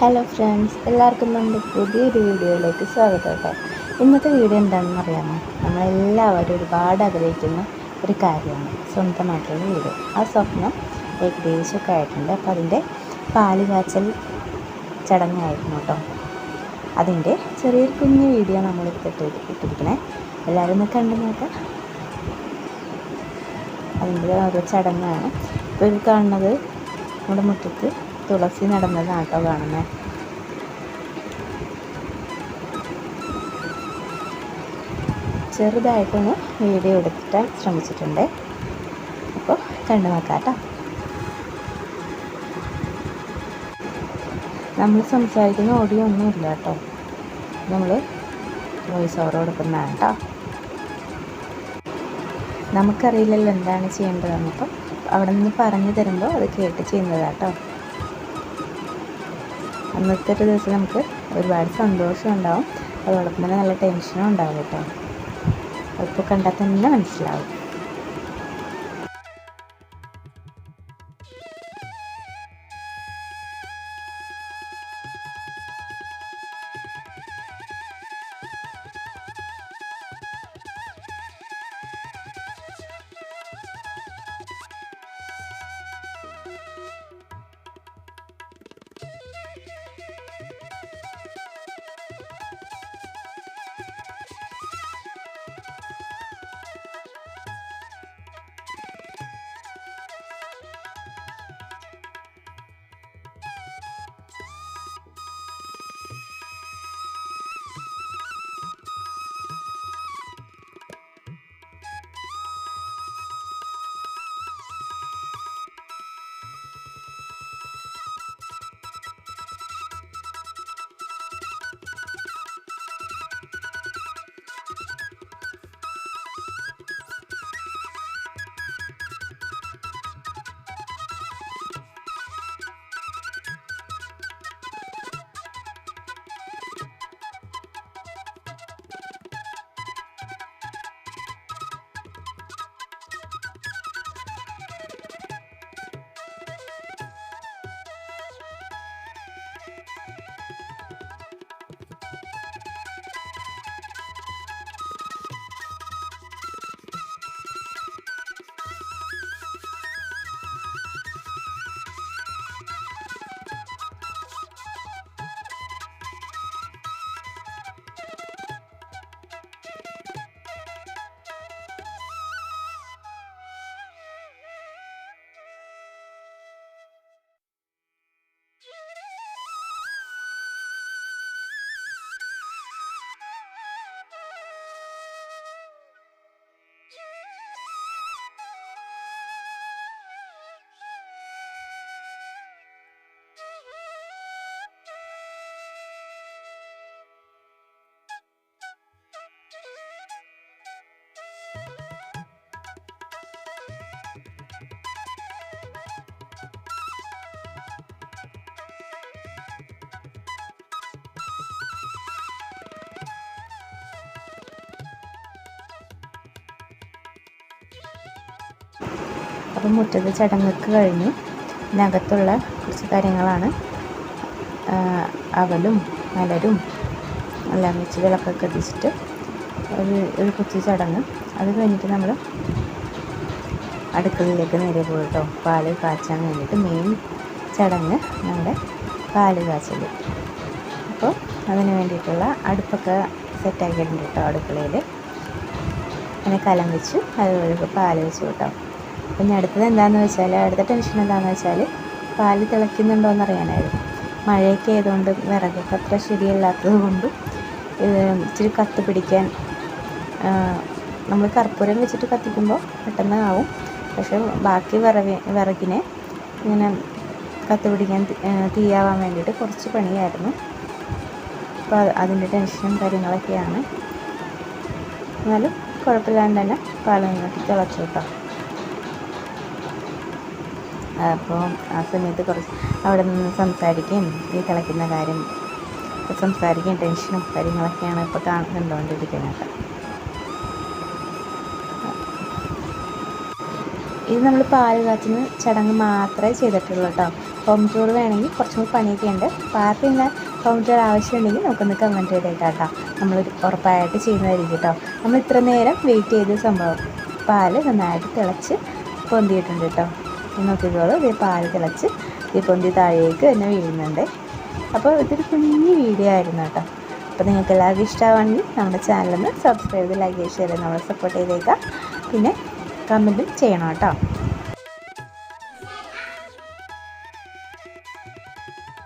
Hello friends, എല്ലാവർക്കും നമ്മുടെ പുതിയൊരു വീഡിയോയിലേക്ക് സ്വാഗതം കേട്ടോ. ഇന്നത്തെ വീഡിയോ എന്താണെന്ന് അറിയാമോ? നമ്മളെല്ലാവരും ഒരുപാട് ആഗ്രഹിക്കുന്ന ഒരു കാര്യമാണ് സ്വന്തമായിട്ടുള്ള വീട്. ആ സ്വപ്നം ഏകദേശമൊക്കെ ആയിട്ടുണ്ട്. അപ്പോൾ അതിൻ്റെ പാല് കാച്ചൽ ചടങ്ങായിരുന്നു കേട്ടോ. അതിൻ്റെ ചെറിയൊരു കുഞ്ഞു വീഡിയോ നമ്മൾ ഇട്ടിരിക്കണേ. എല്ലാവരും ഒന്ന് കണ്ടു നോക്കാം. അതിൻ്റെ ഓരോ ചടങ്ങാണ് ഇപ്പോൾ കാണുന്നത്. നമ്മുടെ മുറ്റത്ത് തുളസി നടന്നതാണ് കേട്ടോ കാണുന്നത്. ചെറുതായിട്ടൊന്ന് വീഡിയോ എടുത്തിട്ടാൻ ശ്രമിച്ചിട്ടുണ്ട്. അപ്പോൾ കണ്ടു നോക്കാം കേട്ടോ. നമ്മൾ സംസാരിക്കുന്ന ഓഡിയോ ഒന്നും ഇല്ല കേട്ടോ. നമ്മൾ വോയിസ് ഓവർ കൊടുക്കുന്നതാണ് കേട്ടോ. നമുക്കറിയില്ലല്ലോ എന്താണ് ചെയ്യേണ്ടതെന്ന്. അപ്പം അവിടെ നിന്ന് പറഞ്ഞു തരുമ്പോൾ അത് കേട്ട് ചെയ്യുന്നതാണ് കേട്ടോ. അന്നത്തെ ഒരു ദിവസം നമുക്ക് ഒരുപാട് സന്തോഷം ഉണ്ടാവും, അതോടൊപ്പം തന്നെ നല്ല ടെൻഷനും ഉണ്ടാവും കേട്ടോ. അതിപ്പോൾ കണ്ടാൽ തന്നെ മനസ്സിലാവും. അപ്പം മുറ്റത്തെ ചടങ്ങൊക്കെ കഴിഞ്ഞു. ഇതിനകത്തുള്ള കുറച്ച് കാര്യങ്ങളാണ്. അവലും മലരും എല്ലാം വെച്ച് വിളക്കൊക്കെ കത്തിച്ചിട്ട് ഒരു കൊച്ചു ചടങ്ങ്. അത് കഴിഞ്ഞിട്ട് നമ്മൾ അടുക്കളയിലേക്ക് നേരെ പോയി കേട്ടോ. പാല് കാച്ചാൻ വേണ്ടിയിട്ട് മെയിൻ ചടങ്ങ് നമ്മുടെ പാല് കാച്ചൽ. അപ്പോൾ അതിന് വേണ്ടിയിട്ടുള്ള അടുപ്പൊക്കെ സെറ്റാക്കിയിട്ടുണ്ട് കേട്ടോ. അടുക്കളയിൽ അങ്ങനെ കലം വെച്ചു, അതുപോലെ പാല് വെച്ചു കേട്ടോ. പിന്നെ അടുത്തത് എന്താണെന്ന് വെച്ചാൽ, അടുത്ത ടെൻഷൻ എന്താണെന്ന് വെച്ചാൽ പാല് തിളയ്ക്കുന്നുണ്ടോ എന്നറിയാനായിരുന്നു. മഴയൊക്കെ ആയതുകൊണ്ട് വിറകൊക്കെ അത്ര ശരിയല്ലാത്തത് കൊണ്ട് ഇച്ചിരി കത്ത് പിടിക്കാൻ നമ്മൾ കർപ്പൂരം വെച്ചിട്ട് കത്തിക്കുമ്പോൾ പെട്ടെന്ന് ആവും. പക്ഷേ ബാക്കി വിറകിനെ ഇങ്ങനെ കത്ത് പിടിക്കാൻ തീയാവാൻ വേണ്ടിയിട്ട് കുറച്ച് പണിയായിരുന്നു. അപ്പോൾ അതിൻ്റെ ടെൻഷനും കാര്യങ്ങളൊക്കെയാണ്. എന്നാലും കുഴപ്പമില്ലാണ്ട് തന്നെ പാലൊക്കെ തിളച്ചു കേട്ടോ. അപ്പോൾ ആ സമയത്ത് കുറച്ച് അവിടെ നിന്ന് സംസാരിക്കുകയും ഈ തിളയ്ക്കുന്ന കാര്യം സംസാരിക്കുകയും ടെൻഷനും കാര്യങ്ങളൊക്കെയാണ് ഇപ്പോൾ കണ്ടുകൊണ്ടിരിക്കുന്നത്. ഇത് നമ്മൾ പാല് കാച്ചുന്ന ചടങ്ങ് മാത്രമേ ചെയ്തിട്ടുള്ളൂ കേട്ടോ. ഹോം ടൂർ വേണമെങ്കിൽ കുറച്ചും കൂടി പണിയൊക്കെ ഉണ്ട്. അപ്പോൾ ആർക്കും ഇങ്ങനെ ഹോം ടൂർ ആവശ്യമുണ്ടെങ്കിൽ നമുക്കൊന്ന് കമൻറ്റ് ചെയ്തേക്കാം കേട്ടോ. നമ്മൾ ഉറപ്പായിട്ട് ചെയ്യുന്നതായിരിക്കും കേട്ടോ. നമ്മൾ ഇത്ര നേരം വെയിറ്റ് ചെയ്ത സംഭവം പാല് നന്നായിട്ട് തിളച്ച് പൊന്തിയിട്ടുണ്ട് കേട്ടോ. നോക്കിക്കോളൂ, ഇത് പാല് തിളച്ച് ഈ പൊന്തി താഴേക്ക് തന്നെ വീഴുന്നുണ്ട്. അപ്പോൾ ഇതൊരു കുഞ്ഞു വീഡിയോ ആയിരുന്നു കേട്ടോ. അപ്പോൾ നിങ്ങൾക്ക് എല്ലാവർക്കും ഇഷ്ടമാണെങ്കിൽ നമ്മുടെ ചാനലൊന്ന് സബ്സ്ക്രൈബ് ചെയ്ത് ലൈക്ക് ഷെയർ ചെയ്ത് നമ്മളെ സപ്പോർട്ട് ചെയ്തേക്കാം. പിന്നെ കമൻറ്റും ചെയ്യണം കേട്ടോ.